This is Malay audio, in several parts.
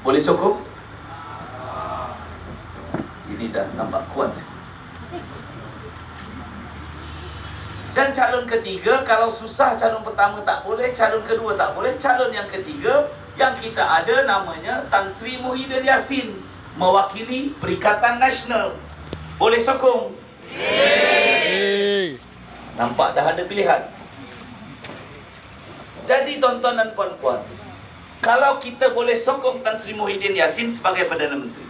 Boleh sokong? Ini dah nampak kuat sikit. Dan calon ketiga, kalau susah calon pertama tak boleh, calon kedua tak boleh, calon yang ketiga yang kita ada namanya Tan Sri Muhyiddin Yassin, mewakili Perikatan Nasional. Boleh sokong? Nampak dah ada pilihan. Jadi tuan-tuan dan puan-puan, kalau kita boleh sokong Tan Sri Muhyiddin Yassin sebagai Perdana Menteri,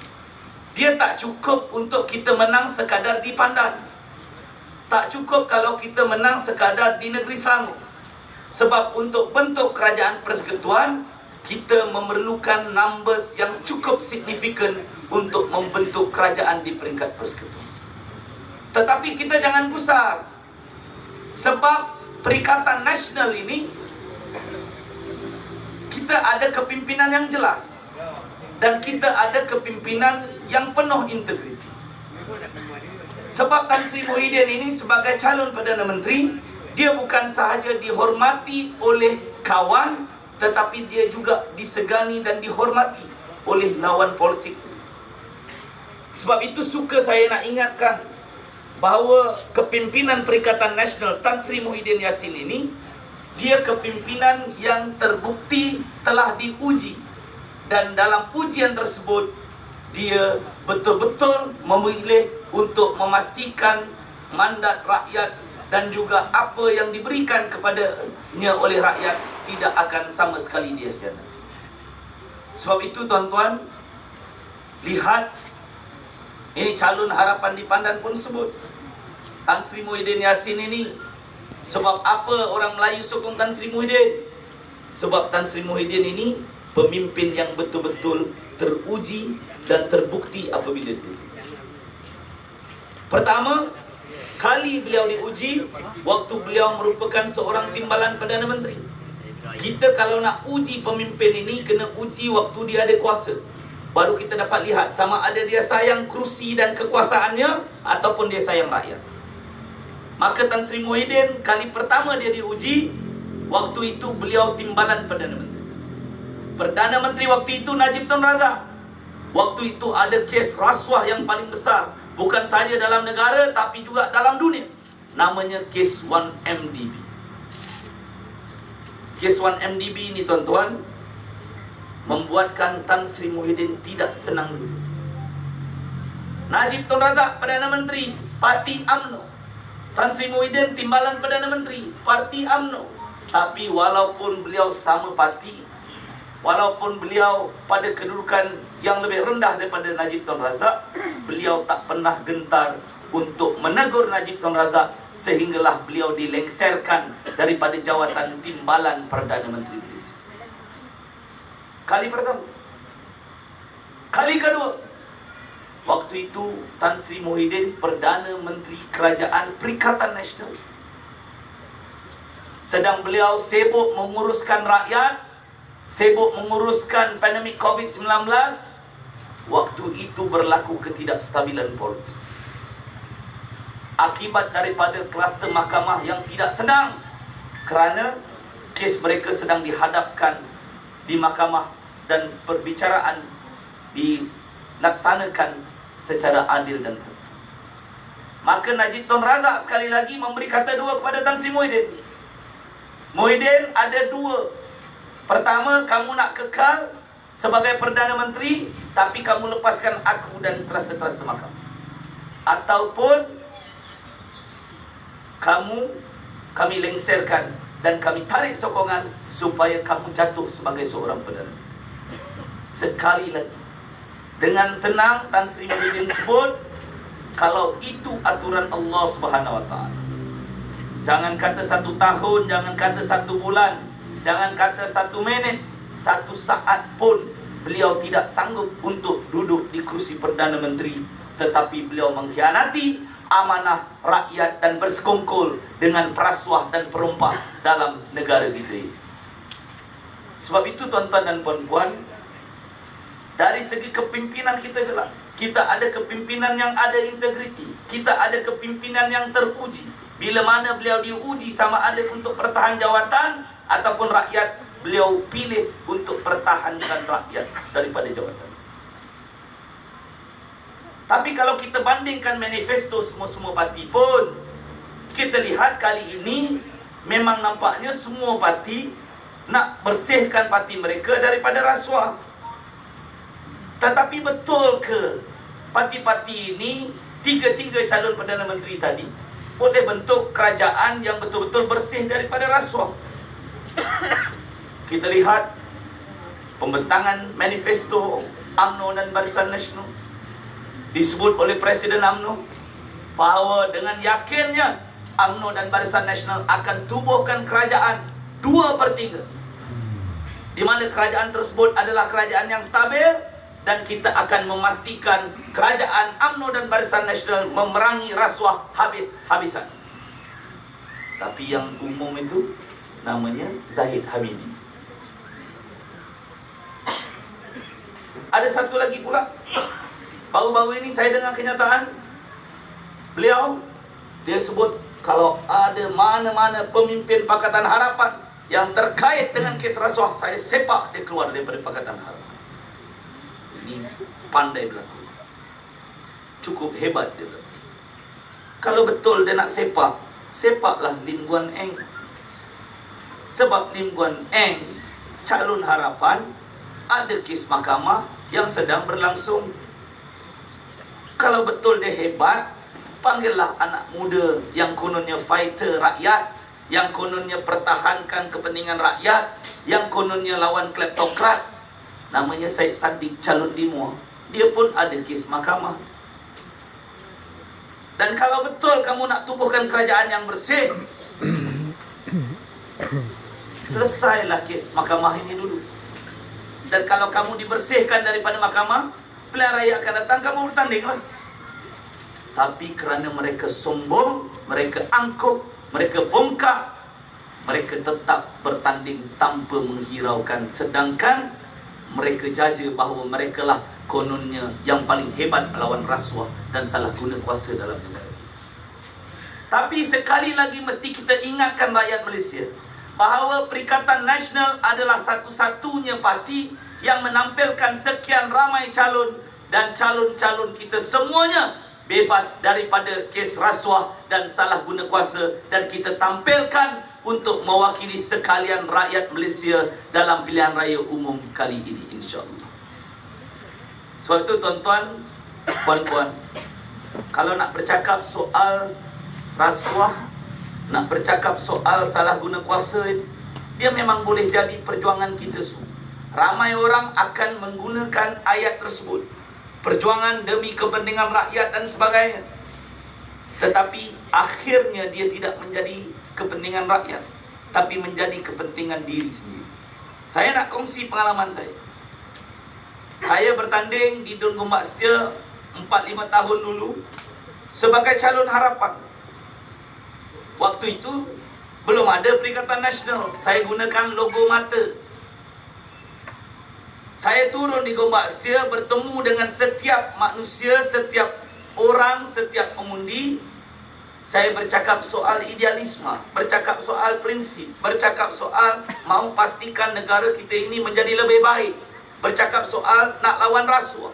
dia tak cukup untuk kita menang sekadar di Pandan. Tak cukup kalau kita menang sekadar di negeri Selangor. Sebab untuk bentuk kerajaan persekutuan, kita memerlukan numbers yang cukup signifikan untuk membentuk kerajaan di peringkat persekutuan. Tetapi kita jangan gusar. Sebab Perikatan Nasional ini, kita ada kepimpinan yang jelas. Dan kita ada kepimpinan yang penuh integriti. Sebab Tan Sri Muhyiddin ini sebagai calon Perdana Menteri, dia bukan sahaja dihormati oleh kawan, tetapi dia juga disegani dan dihormati oleh lawan politik. Sebab itu suka saya nak ingatkan bahawa kepimpinan Perikatan Nasional Tan Sri Muhyiddin Yassin ini, dia kepimpinan yang terbukti telah diuji. Dan dalam ujian tersebut, dia betul-betul memilih untuk memastikan mandat rakyat dan juga apa yang diberikan kepadanya oleh rakyat tidak akan sama sekali dia khianati. Sebab itu tuan-tuan, lihat, ini calon harapan di Pandan pun sebut Tan Sri Muhyiddin Yassin ini. Sebab apa orang Melayu sokong Tan Sri Muhyiddin? Sebab Tan Sri Muhyiddin ini pemimpin yang betul-betul teruji dan terbukti apabila dia. Pertama kali beliau diuji waktu beliau merupakan seorang timbalan Perdana Menteri. Kita kalau nak uji pemimpin ini, kena uji waktu dia ada kuasa. Baru kita dapat lihat sama ada dia sayang kerusi dan kekuasaannya ataupun dia sayang rakyat. Maka Tan Sri Muhyiddin kali pertama dia diuji, waktu itu beliau timbalan Perdana Menteri. Perdana Menteri waktu itu Najib Tun Razak. Waktu itu ada kes rasuah yang paling besar, bukan sahaja dalam negara tapi juga dalam dunia. Namanya kes 1MDB. Kes 1MDB ini tuan-tuan membuatkan Tan Sri Muhyiddin tidak senang dulu. Najib Tun Razak Perdana Menteri, Parti UMNO. Tan Sri Muhyiddin timbalan Perdana Menteri, Parti UMNO. Tapi walaupun beliau sama parti, walaupun beliau pada kedudukan yang lebih rendah daripada Najib Tun Razak, beliau tak pernah gentar untuk menegur Najib Tun Razak sehinggalah beliau dilengserkan daripada jawatan timbalan Perdana Menteri Malaysia. Kali pertama. Kali kedua, waktu itu Tan Sri Muhyiddin Perdana Menteri Kerajaan Perikatan Nasional. Sedang beliau sibuk menguruskan rakyat, sibuk menguruskan pandemik COVID-19, waktu itu berlaku ketidakstabilan politik. Akibat daripada kluster mahkamah yang tidak senang kerana kes mereka sedang dihadapkan di mahkamah dan perbicaraan dilaksanakan secara adil dan sensat. Maka Najib Tun Razak sekali lagi memberi kata dua kepada Tan Sri Muhyiddin. Muhyiddin ada dua. Pertama, kamu nak kekal sebagai Perdana Menteri, tapi kamu lepaskan aku dan kluster-kluster mahkamah. Ataupun kami lengserkan dan kami tarik sokongan supaya kamu jatuh sebagai seorang Perdana Menteri. Sekali lagi, dengan tenang Tan Sri Muhyiddin sebut, kalau itu aturan Allah Subhanahu Wa Taala. Jangan kata 1 tahun, jangan kata 1 bulan, jangan kata 1 minit, 1 saat pun beliau tidak sanggup untuk duduk di kursi Perdana Menteri, tetapi beliau mengkhianati amanah rakyat dan bersekongkol dengan perasuah dan perompak dalam negara kita ini. Sebab itu tuan-tuan dan puan-puan, dari segi kepimpinan kita jelas, kita ada kepimpinan yang ada integriti, kita ada kepimpinan yang teruji. Bila mana beliau diuji sama ada untuk pertahan jawatan ataupun rakyat, beliau pilih untuk pertahankan rakyat daripada jawatan. Tapi kalau kita bandingkan manifesto semua-semua parti pun, kita lihat kali ini memang nampaknya semua parti nak bersihkan parti mereka daripada rasuah. Tetapi betul ke parti-parti ini, tiga-tiga calon Perdana Menteri tadi, boleh bentuk kerajaan yang betul-betul bersih daripada rasuah? Kita lihat pembentangan manifesto UMNO dan Barisan Nasional. Disebut oleh Presiden UMNO bahawa dengan yakinnya UMNO dan Barisan Nasional akan tubuhkan kerajaan 2/3, di mana kerajaan tersebut adalah kerajaan yang stabil, dan kita akan memastikan kerajaan UMNO dan Barisan Nasional memerangi rasuah habis-habisan. Tapi yang umum itu namanya Zahid Hamidi. Ada satu lagi pula, baru-baru ini saya dengar kenyataan beliau, dia sebut kalau ada mana-mana pemimpin Pakatan Harapan yang terkait dengan kes rasuah, saya sepak dia keluar daripada Pakatan Harapan. Ini pandai berlaku, cukup hebat dia berlaku. Kalau betul dia nak sepak, sepaklah Lim Guan Eng. Sebab Lim Guan Eng, calon harapan, ada kes mahkamah yang sedang berlangsung. Kalau betul dia hebat, panggillah anak muda yang kononnya fighter rakyat, yang kononnya pertahankan kepentingan rakyat, yang kononnya lawan kleptokrat. Namanya Syed Saddiq, calon Timur. Dia pun ada kes mahkamah. Dan kalau betul kamu nak tubuhkan kerajaan yang bersih, selesailah kes mahkamah ini dulu. Dan kalau kamu dibersihkan daripada mahkamah, pilihan raya akan datang, kamu bertandinglah. Tapi kerana mereka sombong, mereka angkuh, mereka bongkak, mereka tetap bertanding tanpa menghiraukan. Sedangkan mereka jaja bahawa mereka lah kononnya yang paling hebat melawan rasuah dan salah guna kuasa dalam negara kita. Tapi sekali lagi mesti kita ingatkan rakyat Malaysia bahawa Perikatan Nasional adalah satu-satunya parti yang menampilkan sekian ramai calon, dan calon-calon kita semuanya bebas daripada kes rasuah dan salah guna kuasa, dan kita tampilkan untuk mewakili sekalian rakyat Malaysia dalam pilihan raya umum kali ini, insya-Allah. Sebab itu tuan-tuan, puan-puan, kalau nak bercakap soal rasuah, nak bercakap soal salah guna kuasa, dia memang boleh jadi perjuangan kita semua. Ramai orang akan menggunakan ayat tersebut, perjuangan demi kepentingan rakyat dan sebagainya. Tetapi akhirnya dia tidak menjadi kepentingan rakyat, tapi menjadi kepentingan diri sendiri. Saya nak kongsi pengalaman saya. Saya bertanding di Dun Gombak Setia 4-5 tahun dulu sebagai calon harapan. Waktu itu belum ada Perikatan Nasional. Saya gunakan logo mata. Saya turun di Gombak Setia, bertemu dengan setiap manusia, setiap orang, setiap pengundi. Saya bercakap soal idealisme, bercakap soal prinsip, bercakap soal mahu pastikan negara kita ini menjadi lebih baik, bercakap soal nak lawan rasuah,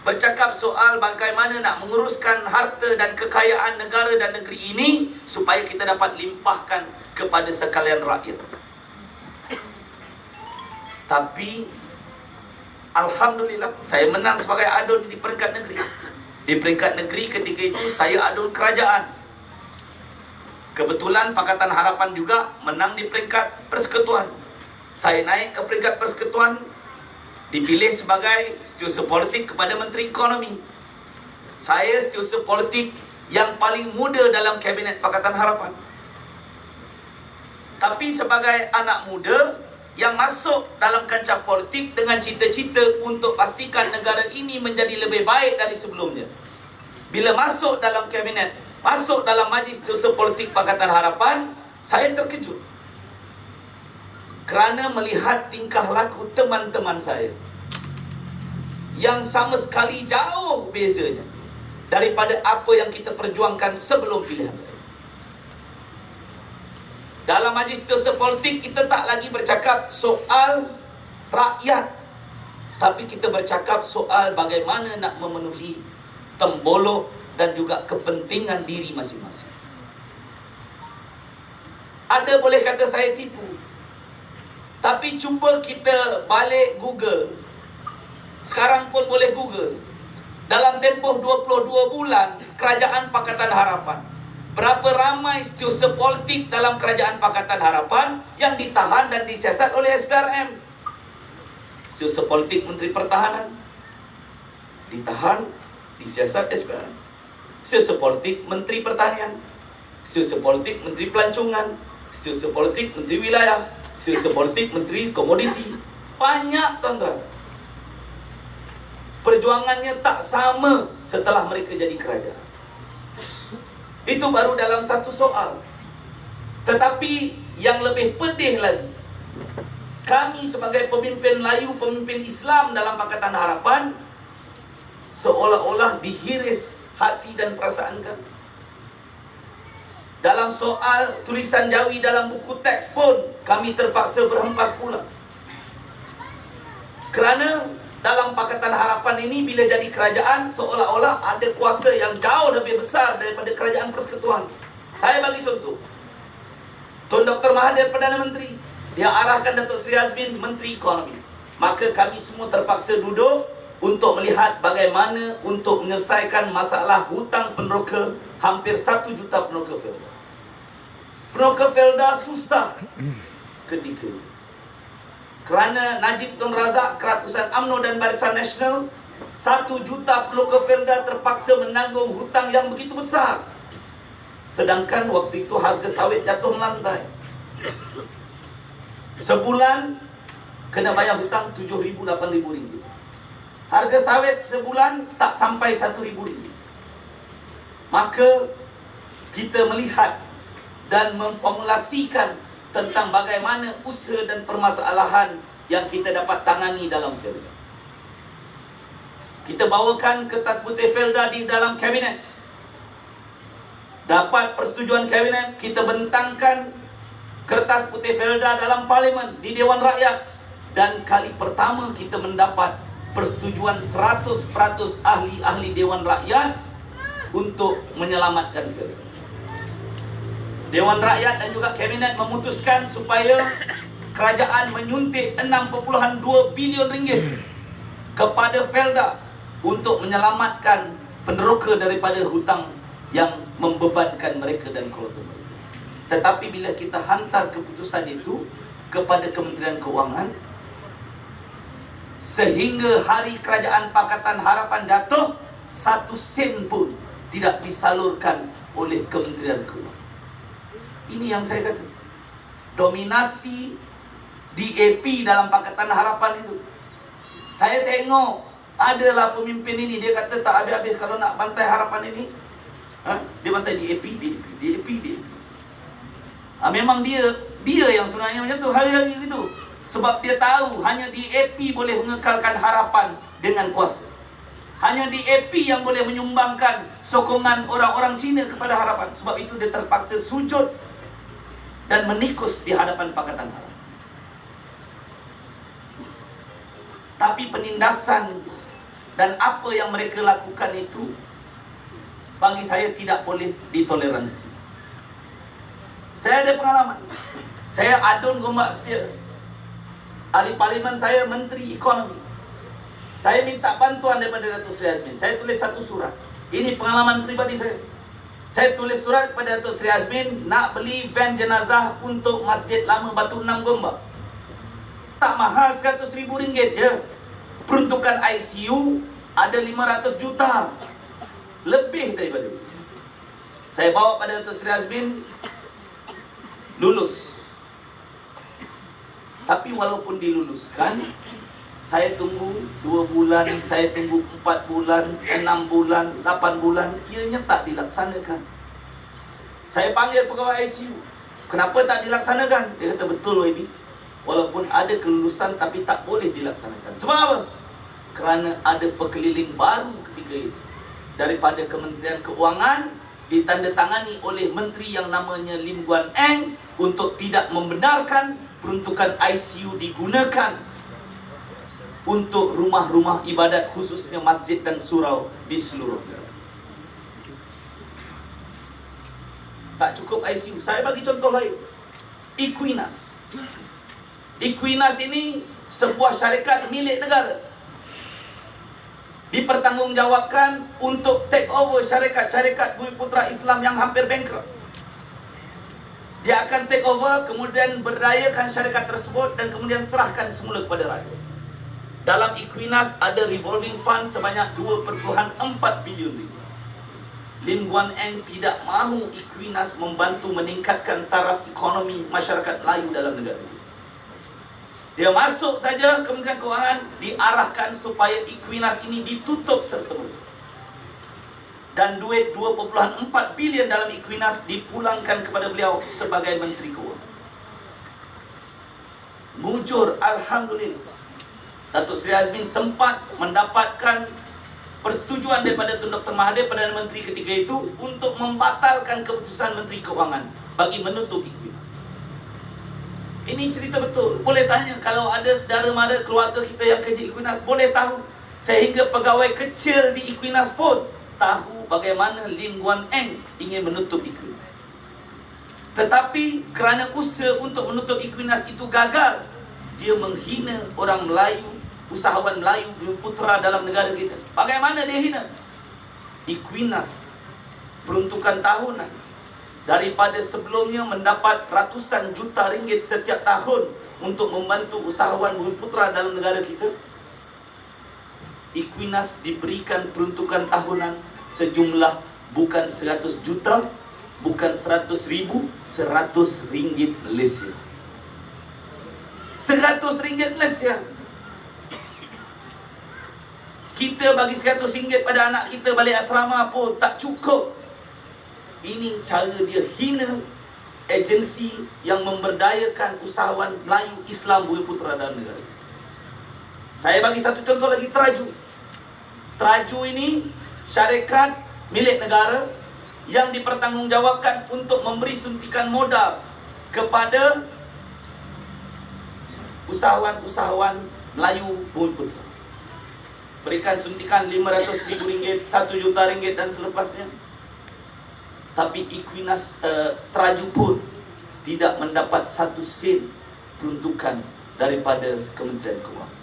bercakap soal bagaimana nak menguruskan harta dan kekayaan negara dan negeri ini supaya kita dapat limpahkan kepada sekalian rakyat. Tapi alhamdulillah saya menang sebagai adun di peringkat negeri. Di peringkat negeri ketika itu saya adun kerajaan. Kebetulan Pakatan Harapan juga menang di peringkat persekutuan. Saya naik ke peringkat persekutuan, dipilih sebagai setiausaha politik kepada Menteri Ekonomi. Saya setiausaha politik yang paling muda dalam kabinet Pakatan Harapan. Tapi sebagai anak muda yang masuk dalam kancah politik dengan cita-cita untuk pastikan negara ini menjadi lebih baik dari sebelumnya, bila masuk dalam kabinet, masuk dalam majlis setiausaha politik Pakatan Harapan, saya terkejut kerana melihat tingkah laku teman-teman saya yang sama sekali jauh bezanya daripada apa yang kita perjuangkan sebelum pilihan. Dalam majlis setiausaha politik, kita tak lagi bercakap soal rakyat, tapi kita bercakap soal bagaimana nak memenuhi tembolok dan juga kepentingan diri masing-masing. Ada boleh kata saya tipu, tapi cuba kita balik Google. Sekarang pun boleh Google. Dalam tempoh 22 bulan Kerajaan Pakatan Harapan, berapa ramai setiausaha politik dalam Kerajaan Pakatan Harapan yang ditahan dan disiasat oleh SPRM? Setiausaha politik Menteri Pertahanan ditahan, disiasat SPRM. Setiausaha politik Menteri Pertanian, setiausaha politik Menteri Pelancongan, setiausaha politik Menteri Wilayah, setiausaha politik Menteri Komoditi. Banyak, tuan-tuan. Perjuangannya tak sama setelah mereka jadi kerajaan. Itu baru dalam satu soal. Tetapi yang lebih pedih lagi, kami sebagai pemimpin Melayu, pemimpin Islam dalam Pakatan Harapan, seolah-olah dihiris hati dan perasaan kami. Dalam soal tulisan Jawi dalam buku teks pun kami terpaksa berhempas pulas. Kerana dalam Pakatan Harapan ini bila jadi kerajaan, seolah-olah ada kuasa yang jauh lebih besar daripada kerajaan persekutuan. Saya bagi contoh. Tun Dr. Mahathir Perdana Menteri, dia arahkan Datuk Seri Azmin Menteri Ekonomi. Maka kami semua terpaksa duduk untuk melihat bagaimana untuk menyelesaikan masalah hutang peneroka hampir 1 juta peneroka Felda. Peneroka Felda susah ketika itu. Kerana Najib Tun Razak, Kerakusan UMNO dan Barisan Nasional, 1 juta peneroka Felda terpaksa menanggung hutang yang begitu besar. Sedangkan waktu itu harga sawit jatuh melantai. Sebulan kena bayar hutang 7,000, 8,000 ringgit. Harga sawit sebulan tak sampai 1,000 ringgit. Maka kita melihat dan memformulasikan tentang bagaimana usaha dan permasalahan yang kita dapat tangani dalam Felda. Kita bawakan Kertas Putih Felda di dalam Kabinet. Dapat persetujuan Kabinet, kita bentangkan Kertas Putih Felda dalam Parlimen, di Dewan Rakyat. Dan kali pertama kita mendapat persetujuan 100% ahli-ahli Dewan Rakyat untuk menyelamatkan Felda. Dewan Rakyat dan juga Kabinet memutuskan supaya kerajaan menyuntik 6.2 bilion ringgit kepada Felda untuk menyelamatkan peneroka daripada hutang yang membebankan mereka dan keluarga mereka. Tetapi bila kita hantar keputusan itu kepada Kementerian Keuangan, sehingga hari Kerajaan Pakatan Harapan jatuh, 1 sen pun tidak disalurkan oleh Kementerian Keuangan. Ini yang saya kata, dominasi DAP dalam Pakatan Harapan itu. Saya tengok adalah pemimpin ini, dia kata tak habis-habis kalau nak bantai harapan ini. Dia bantai DAP. Memang dia yang sebenarnya macam tu, hari-hari itu. Sebab dia tahu hanya DAP boleh mengekalkan harapan dengan kuasa. Hanya DAP yang boleh menyumbangkan sokongan orang-orang Cina kepada harapan. Sebab itu dia terpaksa sujud dan menikus di hadapan Pakatan Harapan. Tapi penindasan dan apa yang mereka lakukan itu bagi saya tidak boleh ditoleransi. Saya ada pengalaman. Saya Adun Gombak Setia, ahli Parlimen, saya Menteri Ekonomi. Saya minta bantuan daripada Datuk Seri Azmin. Saya tulis satu surat. Ini pengalaman peribadi saya. Saya tulis surat kepada Datuk Seri Azmin nak beli van jenazah untuk Masjid Lama Batu Enam Gombak. Tak mahal, RM100,000 je. Peruntukan ICU ada 500 juta. Lebih daripada itu. Saya bawa pada Datuk Seri Azmin, lulus. Tapi walaupun diluluskan, saya tunggu 2 bulan, saya tunggu 4 bulan, 6 bulan, 8 bulan, ianya tak dilaksanakan. Saya panggil pegawai ICU, kenapa tak dilaksanakan? Dia kata, betul YB, walaupun ada kelulusan tapi tak boleh dilaksanakan. Sebab apa? Kerana ada pekeliling baru ketika itu daripada Kementerian Keuangan ditandatangani oleh menteri yang namanya Lim Guan Eng untuk tidak membenarkan peruntukan ICU digunakan untuk rumah-rumah ibadat, khususnya masjid dan surau di seluruh negara. Tak cukup ICU, saya bagi contoh lain. Equinas. Equinas ini sebuah syarikat milik negara, dipertanggungjawabkan untuk take over syarikat-syarikat Bumiputera Islam yang hampir bankrupt. Dia akan take over, kemudian berdayakan syarikat tersebut dan kemudian serahkan semula kepada rakyat. Dalam Equinas ada revolving fund sebanyak 2.4 bilion ringgit. Lim Guan Eng tidak mahu Equinas membantu meningkatkan taraf ekonomi masyarakat Melayu dalam negara ini. Dia masuk saja Kementerian Kewangan, diarahkan supaya Equinas ini ditutup serta-merta. Dan duit 2.4 bilion dalam Equinas dipulangkan kepada beliau sebagai Menteri Kewangan. Mujur, Alhamdulillah, Datuk Seri Azmin sempat mendapatkan persetujuan daripada Tun Dr. Mahathir, Perdana Menteri ketika itu, untuk membatalkan keputusan Menteri Kewangan bagi menutup Equinas. Ini cerita betul. Boleh tanya, kalau ada saudara mara keluarga kita yang kerja Equinas, boleh tahu. Sehingga pegawai kecil di Equinas pun tahu bagaimana Lim Guan Eng ingin menutup Equinas. Tetapi kerana usaha untuk menutup Equinas itu gagal, dia menghina orang Melayu, usahawan Melayu Bumiputera dalam negara kita. Bagaimana dia hina? Equinas peruntukan tahunan daripada sebelumnya mendapat ratusan juta ringgit setiap tahun untuk membantu usahawan Bumiputera dalam negara kita. Equinas diberikan peruntukan tahunan sejumlah bukan 100 juta, bukan 100 ribu, 100 ringgit Malaysia. 100 ringgit Malaysia. Kita bagi 100 ringgit pada anak kita balik asrama pun tak cukup. Ini cara dia hina agensi yang memberdayakan usahawan Melayu Islam Bumiputera dalam negara. Saya bagi satu contoh lagi, Traju. Traju ini syarikat milik negara yang dipertanggungjawabkan untuk memberi suntikan modal kepada usahawan-usahawan Melayu Bumiputera. Berikan suntikan 500 ribu ringgit, 1 juta ringgit dan selepasnya. Tapi Equinas Traju pun tidak mendapat 1 sen peruntukan daripada Kementerian Kewangan.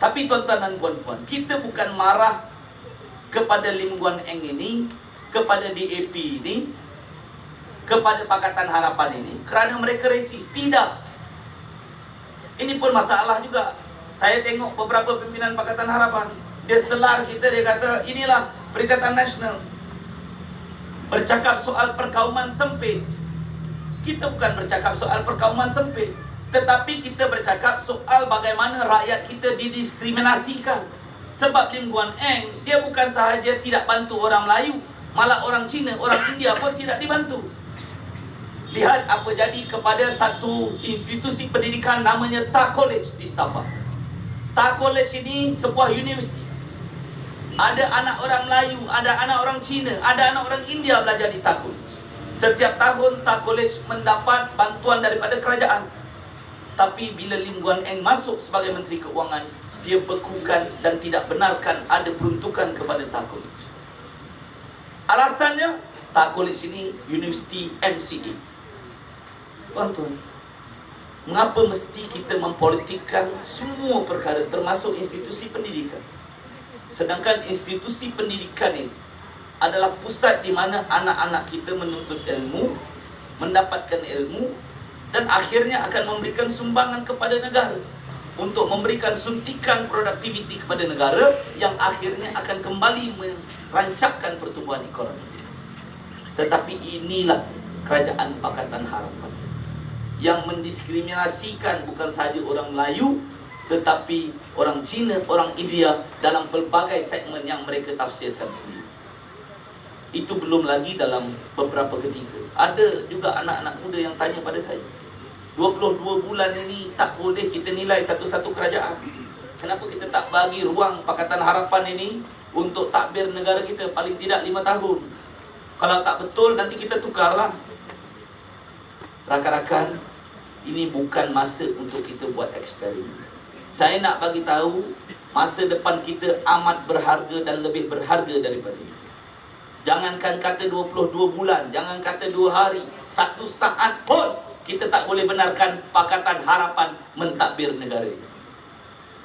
Tapi tuan-tuan dan puan-puan, kita bukan marah kepada Lim Guan Eng ini, kepada DAP ini, kepada Pakatan Harapan ini kerana mereka resis. Tidak. Ini pun masalah juga. Saya tengok beberapa pimpinan Pakatan Harapan, dia selar kita, dia kata inilah Perikatan Nasional, bercakap soal perkauman sempit. Kita bukan bercakap soal perkauman sempit, tetapi kita bercakap soal bagaimana rakyat kita didiskriminasikan. Sebab Lim Guan Eng, dia bukan sahaja tidak bantu orang Melayu, malah orang Cina, orang India pun tidak dibantu. Lihat apa jadi kepada satu institusi pendidikan namanya Ta College di Sabah. Ta College ini sebuah universiti. Ada anak orang Melayu, ada anak orang Cina, ada anak orang India belajar di Ta College. Setiap tahun Ta College mendapat bantuan daripada kerajaan. Tapi bila Lim Guan Eng masuk sebagai Menteri Keuangan, dia bekukan dan tidak benarkan ada peruntukan kepada Ta College. Alasannya, Ta College ini universiti MCA. Tuan-tuan, mengapa mesti kita mempolitikkan semua perkara termasuk institusi pendidikan? Sedangkan institusi pendidikan ini adalah pusat di mana anak-anak kita menuntut ilmu, mendapatkan ilmu, dan akhirnya akan memberikan sumbangan kepada negara untuk memberikan suntikan produktiviti kepada negara yang akhirnya akan kembali merancangkan pertumbuhan ekonomi. Tetapi inilah kerajaan Pakatan Harapan yang mendiskriminasikan bukan sahaja orang Melayu, tetapi orang Cina, orang India dalam pelbagai segmen yang mereka tafsirkan sendiri. Itu belum lagi dalam beberapa ketika. Ada juga anak-anak muda yang tanya pada saya, 22 bulan ini tak boleh kita nilai satu-satu kerajaan. Kenapa kita tak bagi ruang Pakatan Harapan ini untuk takbir negara kita, paling tidak 5 tahun. Kalau tak betul, nanti kita tukarlah. Rakan-rakan, ini bukan masa untuk kita buat eksperimen. Saya nak bagi tahu, masa depan kita amat berharga dan lebih berharga daripada itu. Jangankan kata 22 bulan, jangan kata 2 hari, 1 saat pun kita tak boleh benarkan Pakatan Harapan mentadbir negara ini.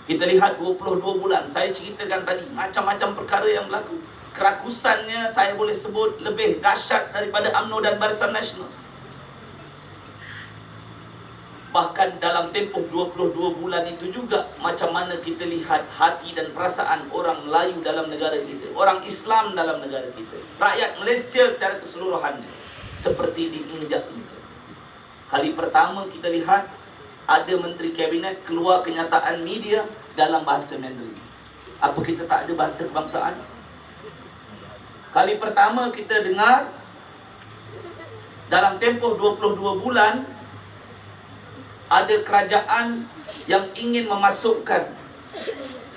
Kita lihat 22 bulan, saya ceritakan tadi macam-macam perkara yang berlaku. Kerakusannya saya boleh sebut lebih dahsyat daripada UMNO dan Barisan Nasional. Bahkan dalam tempoh 22 bulan itu juga, macam mana kita lihat hati dan perasaan orang Melayu dalam negara kita, orang Islam dalam negara kita, rakyat Malaysia secara keseluruhannya, seperti diinjak-injak. Kali pertama kita lihat ada Menteri Kabinet keluar kenyataan media dalam bahasa Mandarin. Apa kita tak ada bahasa kebangsaan? Kali pertama kita dengar dalam tempoh 22 bulan ada kerajaan yang ingin memasukkan,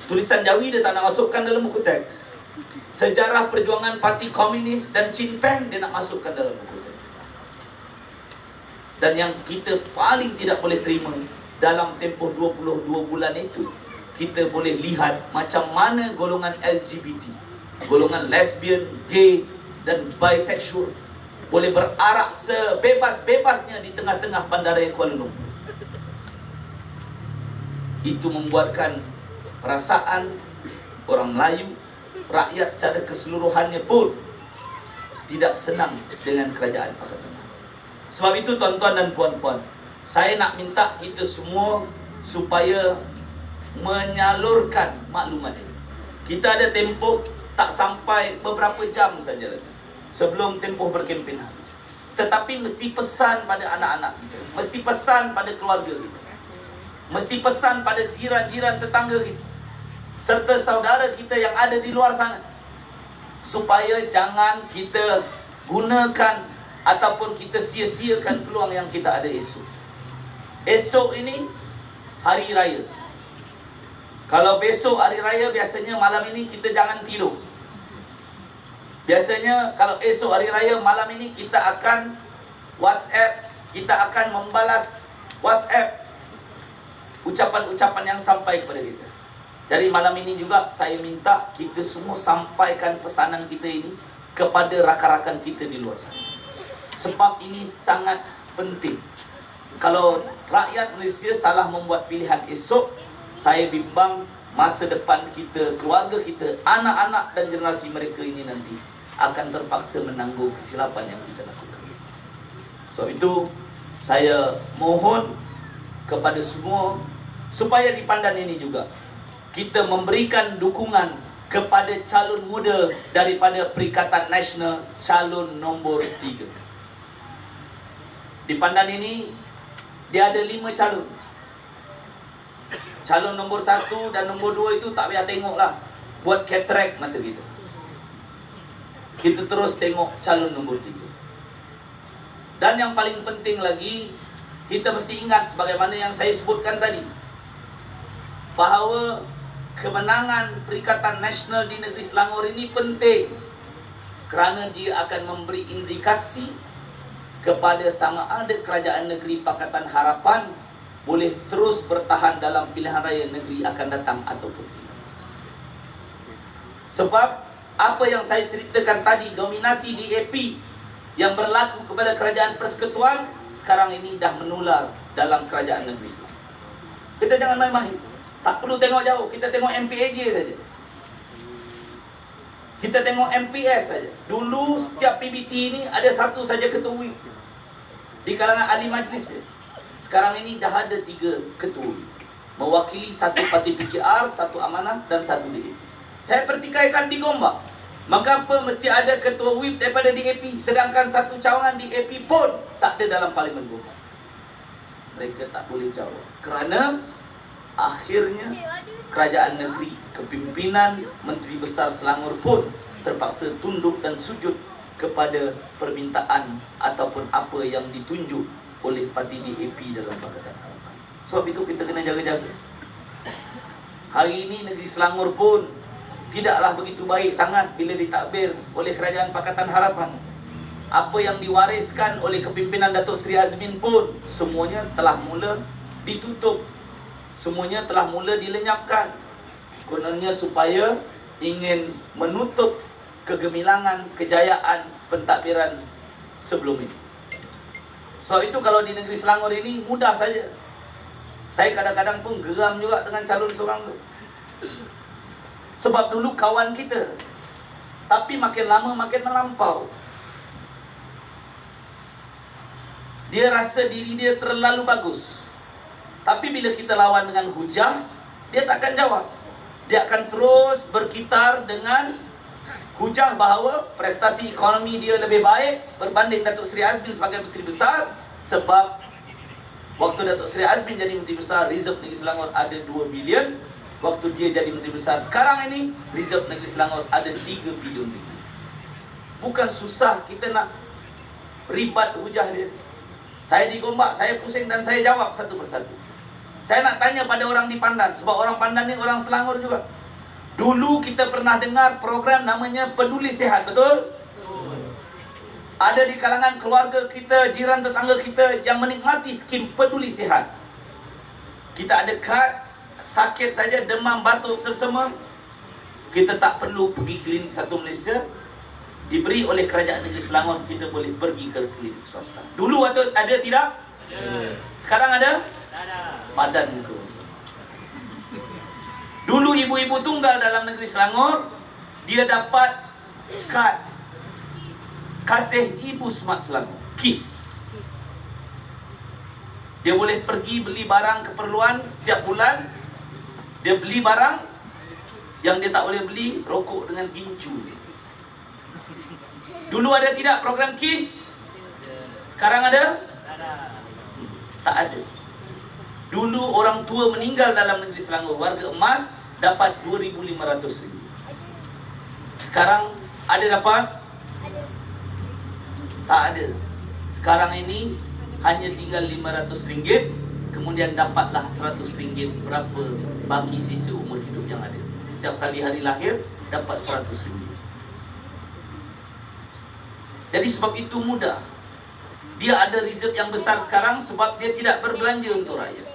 tulisan Jawi dia tak nak masukkan dalam buku teks, sejarah perjuangan Parti Komunis dan Chin Peng dia nak masukkan dalam buku teks. Dan yang kita paling tidak boleh terima, dalam tempoh 22 bulan itu, kita boleh lihat macam mana golongan LGBT, golongan lesbian, gay dan bisexual boleh berarak sebebas-bebasnya di tengah-tengah bandaraya Kuala Lumpur. Itu membuatkan perasaan orang Melayu, rakyat secara keseluruhannya pun tidak senang dengan kerajaan Pakatan Harapan. Sebab itu tuan-tuan dan puan-puan, saya nak minta kita semua supaya menyalurkan maklumat ini. Kita ada tempoh tak sampai beberapa jam saja lagi sebelum tempoh berkempen habis. Tetapi mesti pesan pada anak-anak kita, mesti pesan pada keluarga kita, mesti pesan pada jiran-jiran tetangga kita, serta saudara kita yang ada di luar sana, supaya jangan kita gunakan ataupun kita sia-siakan peluang yang kita ada esok. Esok ini hari raya. Kalau besok hari raya, biasanya malam ini kita jangan tidur. Biasanya kalau esok hari raya, malam ini kita akan WhatsApp, kita akan membalas WhatsApp ucapan-ucapan yang sampai kepada kita. Jadi malam ini juga saya minta kita semua sampaikan pesanan kita ini kepada rakan-rakan kita di luar sana. Sebab ini sangat penting. Kalau rakyat Malaysia salah membuat pilihan esok, saya bimbang masa depan kita, keluarga kita, anak-anak dan generasi mereka ini nanti akan terpaksa menanggung kesilapan yang kita lakukan. Sebab itu saya mohon kepada semua supaya di Pandan ini juga kita memberikan dukungan kepada calon muda daripada Perikatan Nasional, calon nombor 3. Di Pandan ini dia ada 5 calon. Calon nombor 1 dan nombor 2 itu tak payah tengok lah, buat katarak mata kita. Kita terus tengok calon nombor 3. Dan yang paling penting lagi, kita mesti ingat sebagaimana yang saya sebutkan tadi, bahawa kemenangan Perikatan Nasional di negeri Selangor ini penting, kerana dia akan memberi indikasi kepada sama ada kerajaan negeri Pakatan Harapan boleh terus bertahan dalam pilihan raya negeri akan datang ataupun tidak. Sebab apa yang saya ceritakan tadi, dominasi DAP yang berlaku kepada kerajaan persekutuan sekarang ini dah menular dalam kerajaan negeri Islam. Kita jangan main-main. Tak perlu tengok jauh, kita tengok MPAJ saja. Kita tengok MPS saja. Dulu setiap PBT ini ada satu saja ketua WIP di kalangan ahli majlis. Sekarang ini dah ada 3 ketua mewakili 1 parti PKR, 1 amanah dan 1 DAP. Saya pertikaikan di Gombak, mengapa mesti ada ketua WIP daripada DAP, sedangkan 1 cawangan DAP pun tak ada dalam Parlimen Gombak. Mereka tak boleh jawab kerana akhirnya kerajaan negeri, kepimpinan Menteri Besar Selangor pun terpaksa tunduk dan sujud kepada permintaan ataupun apa yang ditunjuk oleh parti DAP dalam Pakatan Harapan. Sebab itu kita kena jaga-jaga. Hari ini negeri Selangor pun tidaklah begitu baik sangat bila ditakbir oleh Kerajaan Pakatan Harapan. Apa yang diwariskan oleh kepimpinan Datuk Seri Azmin pun semuanya telah mula ditutup, semuanya telah mula dilenyapkan. Kononnya supaya ingin menutup kegemilangan, kejayaan pentadbiran sebelum ini. Sebab itu kalau di negeri Selangor ini mudah saja. Saya kadang-kadang pun geram juga dengan calon seorang tu. Sebab dulu kawan kita, tapi makin lama makin melampau. Dia rasa diri dia terlalu bagus. Tapi bila kita lawan dengan hujah, dia takkan jawab. Dia akan terus berkitar dengan hujah bahawa prestasi ekonomi dia lebih baik berbanding Datuk Seri Azmin sebagai Menteri Besar. Sebab waktu Datuk Seri Azmin jadi Menteri Besar, reserve negeri Selangor ada 2 bilion. Waktu dia jadi Menteri Besar sekarang ini, reserve negeri Selangor ada 3 bilion. Bukan susah kita nak ribat hujah dia. Saya digombak, saya pusing dan saya jawab satu persatu. Saya nak tanya pada orang di Pandan, sebab orang Pandan ni orang Selangor juga. Dulu kita pernah dengar program namanya Peduli Sihat, betul? Ada di kalangan keluarga kita, jiran tetangga kita yang menikmati skim Peduli Sihat. Kita ada kad, sakit saja, demam, batuk, selsema, kita tak perlu pergi klinik satu Malaysia. Diberi oleh Kerajaan Negeri Selangor, kita boleh pergi ke klinik swasta. Dulu ada tidak? Ada. Sekarang ada? Ada. Padan muka. Dulu ibu-ibu tunggal dalam negeri Selangor, dia dapat kad Kasih Ibu Smart Selangor, KIS. Dia boleh pergi beli barang keperluan setiap bulan. Dia beli barang yang dia tak boleh beli, rokok dengan gincu. Dulu ada tidak program KIS? Sekarang ada? Tak ada. Dulu orang tua meninggal dalam negeri Selangor, warga emas dapat RM2,500. Sekarang ada dapat? Tak ada. Sekarang ini hanya tinggal RM500, kemudian dapatlah RM100 berapa bagi sisa umur hidup yang ada. Setiap kali hari lahir dapat RM100. Jadi sebab itu mudah. Dia ada reserve yang besar sekarang sebab dia tidak berbelanja untuk rakyat.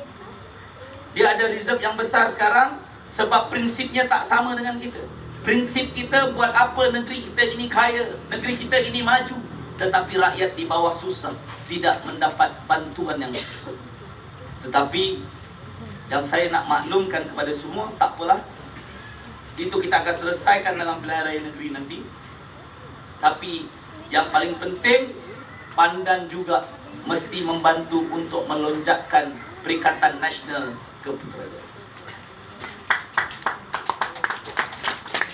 Dia ada reserve yang besar sekarang sebab prinsipnya tak sama dengan kita. Prinsip kita, buat apa negeri kita ini kaya, negeri kita ini maju, tetapi rakyat di bawah susah, tidak mendapat bantuan yang cukup. Tetapi yang saya nak maklumkan kepada semua, tak apalah, itu kita akan selesaikan dalam pilihan raya negeri nanti. Tapi yang paling penting, Pandan juga mesti membantu untuk melonjakkan Perikatan Nasional ke Putrajaya.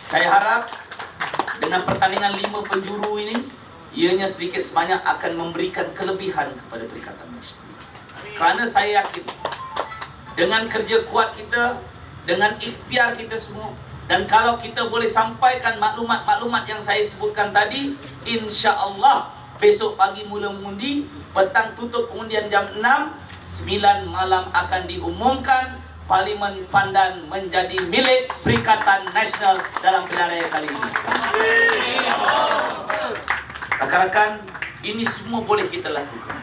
Saya harap dengan pertandingan 5 penjuru ini, ianya sedikit sebanyak akan memberikan kelebihan kepada Perikatan Nasional. Kerana saya yakin dengan kerja kuat kita, dengan ikhtiar kita semua, dan kalau kita boleh sampaikan maklumat-maklumat yang saya sebutkan tadi, insya-Allah besok pagi mula mengundi, petang tutup pengundian jam 6, 9 malam akan diumumkan Parlimen Pandan menjadi milik Perikatan Nasional dalam pilihan raya kali ini. Rakan-rakan, ini semua boleh kita lakukan.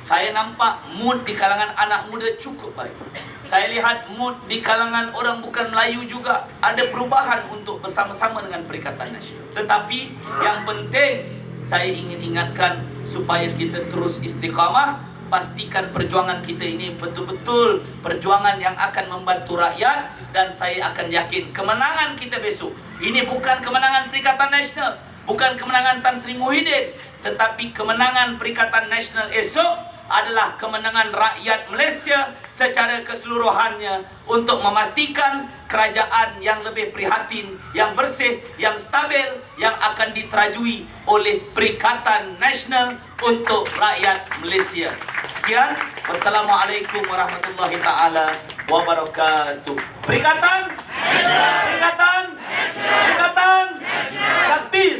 Saya nampak mood di kalangan anak muda cukup baik. Saya lihat mood di kalangan orang bukan Melayu juga ada perubahan untuk bersama-sama dengan Perikatan Nasional. Tetapi yang penting, saya ingin ingatkan supaya kita terus istiqamah. Pastikan perjuangan kita ini betul-betul perjuangan yang akan membantu rakyat. Dan saya akan yakin kemenangan kita besok, ini bukan kemenangan Perikatan Nasional, bukan kemenangan Tan Sri Muhyiddin, tetapi kemenangan Perikatan Nasional esok adalah kemenangan rakyat Malaysia secara keseluruhannya untuk memastikan kerajaan yang lebih prihatin, yang bersih, yang stabil, yang akan diterajui oleh Perikatan Nasional untuk rakyat Malaysia. Sekian, wassalamualaikum warahmatullahi taala wabarakatuh. Perikatan Nasional, Perikatan Nasional, Perikatan Nasional, takbir.